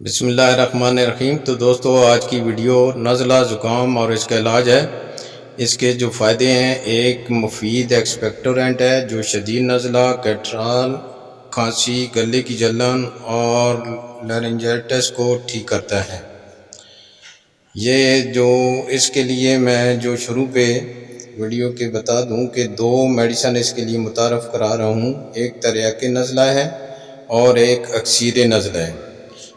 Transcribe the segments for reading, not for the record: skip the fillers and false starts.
بسم اللہ الرحمن الرحیم۔ تو دوستو آج کی ویڈیو نزلہ زکام اور اس کا علاج ہے۔ اس کے جو فائدے ہیں، ایک مفید ایکسپیکٹورنٹ ہے جو شدید نزلہ، کیٹرال، کھانسی، گلے کی جلن اور لارنجائٹس کو ٹھیک کرتا ہے۔ یہ جو اس کے لیے میں جو شروع پہ ویڈیو کے بتا دوں کہ دو میڈیسن اس کے لیے متعارف کرا رہا ہوں، ایک تریاق نزلہ ہے اور ایک اکسیر نزلہ ہے۔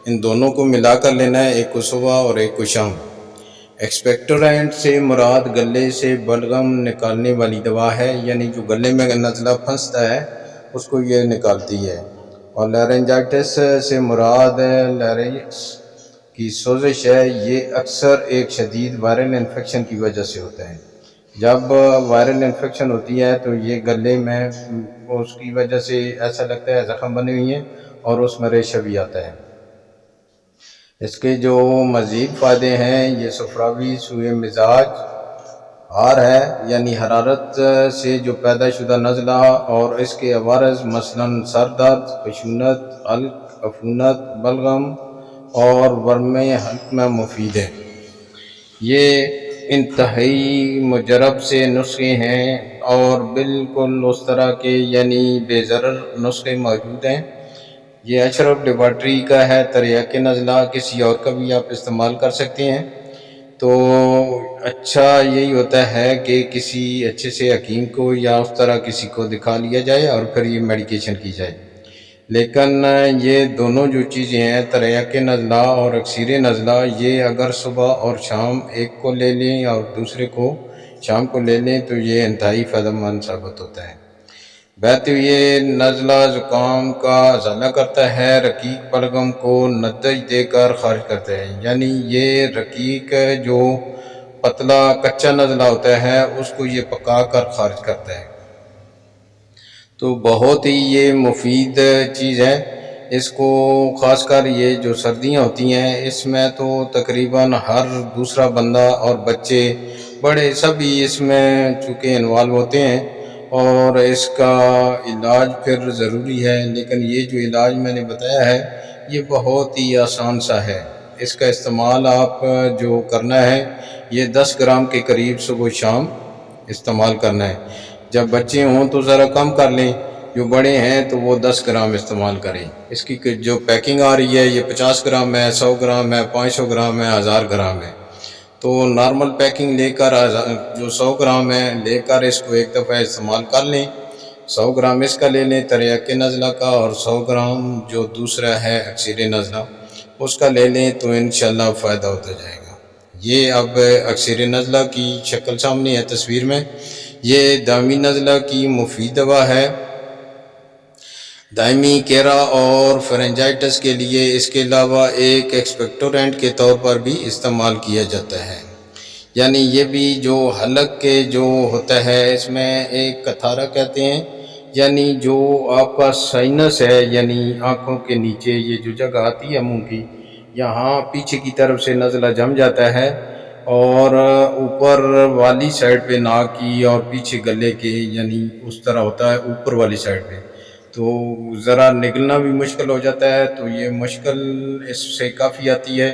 ان دونوں کو ملا کر لینا ہے، ایک کو صبح اور ایک کو شام۔ ایکسپیکٹورنٹ سے مراد گلے سے بلغم نکالنے والی دوا ہے، یعنی جو گلے میں نزلہ پھنستا ہے اس کو یہ نکالتی ہے۔ اور لارنجائٹس سے مراد لیرنکس کی سوزش ہے، یہ اکثر ایک شدید وائرل انفیکشن کی وجہ سے ہوتا ہے۔ جب وائرل انفیکشن ہوتی ہے تو یہ گلے میں اس کی وجہ سے ایسا لگتا ہے زخم بنے ہوئی ہیں اور اس میں ریشہ بھی آتا ہے۔ اس کے جو مزید فائدے ہیں، یہ صفراوی سوئے مزاج آر ہے، یعنی حرارت سے جو پیدا شدہ نزلہ اور اس کے عوارض مثلاً سر درد، خشونت، حلق، عفونت، بلغم اور ورم حلق میں مفید ہے۔ یہ انتہائی مجرب سے نسخے ہیں اور بالکل اس طرح کے یعنی بے ضرر نسخے موجود ہیں۔ یہ اشرف لیبارٹری کا ہے۔ تریاق نزلہ کسی اور کا بھی آپ استعمال کر سکتے ہیں۔ تو اچھا یہی ہوتا ہے کہ کسی اچھے سے حکیم کو یا اس طرح کسی کو دکھا لیا جائے اور پھر یہ میڈیکیشن کی جائے۔ لیکن یہ دونوں جو چیزیں ہیں، تریاق نزلہ اور اکسیر نزلہ، یہ اگر صبح اور شام ایک کو لے لیں اور دوسرے کو شام کو لے لیں تو یہ انتہائی فائدہ مند ثابت ہوتا ہے۔ بہتے یہ نزلہ زکام کا ازالہ کرتا ہے، رقیق بلغم کو نتج دے کر خارج کرتا ہے، یعنی یہ رقیق جو پتلا کچا نزلہ ہوتا ہے اس کو یہ پکا کر خارج کرتا ہے۔ تو بہت ہی یہ مفید چیز ہے۔ اس کو خاص کر یہ جو سردیاں ہوتی ہیں اس میں تو تقریباً ہر دوسرا بندہ اور بچے بڑے سبھی اس میں چونکہ انوالو ہوتے ہیں اور اس کا علاج پھر ضروری ہے۔ لیکن یہ جو علاج میں نے بتایا ہے یہ بہت ہی آسان سا ہے۔ اس کا استعمال آپ جو کرنا ہے یہ 10 گرام کے قریب صبح و شام استعمال کرنا ہے۔ جب بچے ہوں تو ذرا کم کر لیں، جو بڑے ہیں تو وہ 10 گرام استعمال کریں۔ اس کی جو پیکنگ آ رہی ہے یہ 50 گرام ہے، 100 گرام ہے، 500 گرام ہے، 1000 گرام ہے۔ تو نارمل پیکنگ لے کر جو 100 گرام ہے لے کر اس کو ایک دفعہ استعمال کر لیں۔ 100 گرام اس کا لے لیں تریاق نزلہ کا، اور 100 گرام جو دوسرا ہے اکسیر نزلہ اس کا لے لیں تو انشاءاللہ فائدہ ہوتا جائے گا۔ یہ اب اکسیر نزلہ کی شکل سامنے ہے تصویر میں۔ یہ دائمی نزلہ کی مفید دوا ہے۔ دائمی کیرا اور فرنجائٹس کے لیے اس کے علاوہ ایک ایکسپیکٹورنٹ کے طور پر بھی استعمال کیا جاتا ہے، یعنی یہ بھی جو حلق کے جو ہوتا ہے اس میں ایک کتھارا کہتے ہیں، یعنی جو آپ کا سائنس ہے، یعنی آنکھوں کے نیچے یہ جو جگہ آتی ہے منہ کی، یہاں پیچھے کی طرف سے نزلہ جم جاتا ہے اور اوپر والی سائڈ پہ ناک کی اور پیچھے گلے کے، یعنی اس طرح ہوتا ہے اوپر والی سائڈ پہ، تو ذرا نگلنا بھی مشکل ہو جاتا ہے۔ تو یہ مشکل اس سے کافی آتی ہے۔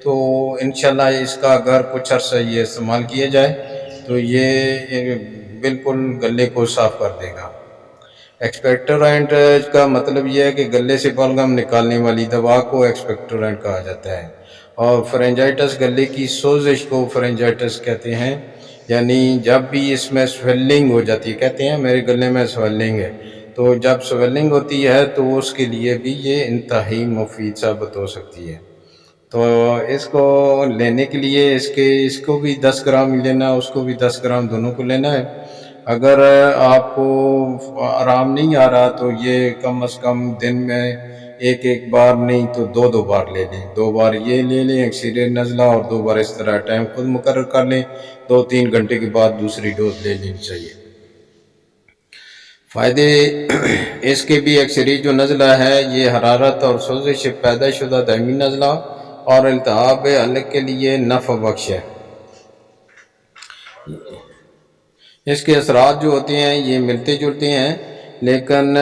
تو انشاءاللہ اس کا اگر کچھ عرصہ یہ استعمال کیا جائے تو یہ بالکل گلے کو صاف کر دے گا۔ ایکسپیکٹورنٹ کا مطلب یہ ہے کہ گلے سے بلغم نکالنے والی دوا کو ایکسپیکٹورنٹ کہا جاتا ہے، اور فرنجائٹس گلے کی سوزش کو فرنجائٹس کہتے ہیں، یعنی جب بھی اس میں سویلنگ ہو جاتی ہے، کہتے ہیں میرے گلے میں سویلنگ ہے، تو جب سویلنگ ہوتی ہے تو اس کے لیے بھی یہ انتہائی مفید ثابت ہو سکتی ہے۔ تو اس کو لینے کے لیے اس کو بھی 10 گرام لینا ہے، اس کو بھی 10 گرام، دونوں کو لینا ہے۔ اگر آپ کو آرام نہیں آ رہا تو یہ کم از کم دن میں ایک بار نہیں تو 2 بار لے لیں۔ 2 بار یہ لے لیں اکسیر نزلہ اور 2 بار اس طرح ٹائم خود مقرر کر لیں، 2-3 گھنٹے کے بعد دوسری ڈوز لے لینی چاہیے۔ فائدے اس کے بھی اکسری جو نزلہ ہے یہ حرارت اور سوزش سے پیدا شدہ دائمی نزلہ اور التہاب حلق کے لیے نفع بخش ہے۔ اس کے اثرات جو ہوتے ہیں یہ ملتے جلتے ہیں، لیکن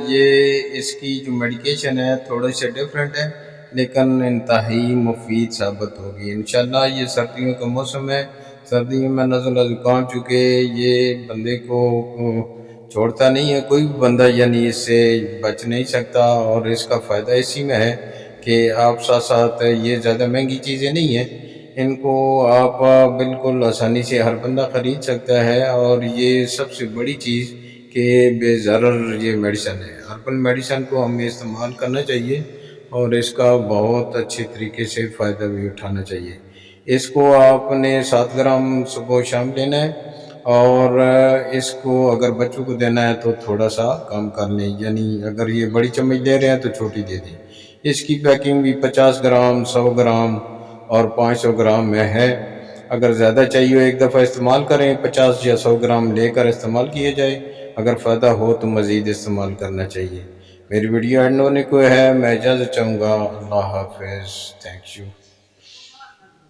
یہ اس کی جو میڈیکیشن ہے تھوڑے سے ڈیفرنٹ ہے، لیکن انتہائی مفید ثابت ہوگی انشاءاللہ۔ یہ سردیوں کا موسم ہے، سردیوں میں نزلہ زکام چونکہ یہ بندے کو چھوڑتا نہیں ہے، کوئی بھی بندہ یعنی اس سے بچ نہیں سکتا، اور اس کا فائدہ اسی میں ہے کہ آپ ساتھ ساتھ یہ زیادہ مہنگی چیزیں نہیں ہیں، ان کو آپ بالکل آسانی سے ہر بندہ خرید سکتا ہے، اور یہ سب سے بڑی چیز کہ بے ضرر یہ میڈیسن ہے۔ ہربل میڈیسن کو ہمیں استعمال کرنا چاہیے اور اس کا بہت اچھے طریقے سے فائدہ بھی اٹھانا چاہیے۔ اس کو آپ نے 7 گرام صبح و شام لینا ہے، اور اس کو اگر بچوں کو دینا ہے تو تھوڑا سا کم کر لیں، یعنی اگر یہ بڑی چمچ دے رہے ہیں تو چھوٹی دے دیں۔ اس کی پیکنگ بھی 50 گرام، 100 گرام اور 500 گرام میں ہے۔ اگر زیادہ چاہیے ایک دفعہ استعمال کریں، 50 یا 100 گرام لے کر استعمال کیے جائے، اگر فائدہ ہو تو مزید استعمال کرنا چاہیے۔ میری ویڈیو اینڈ ہونے کو ہے، میں اجازت چاہوں گا۔ اللہ حافظ، تھینک یو۔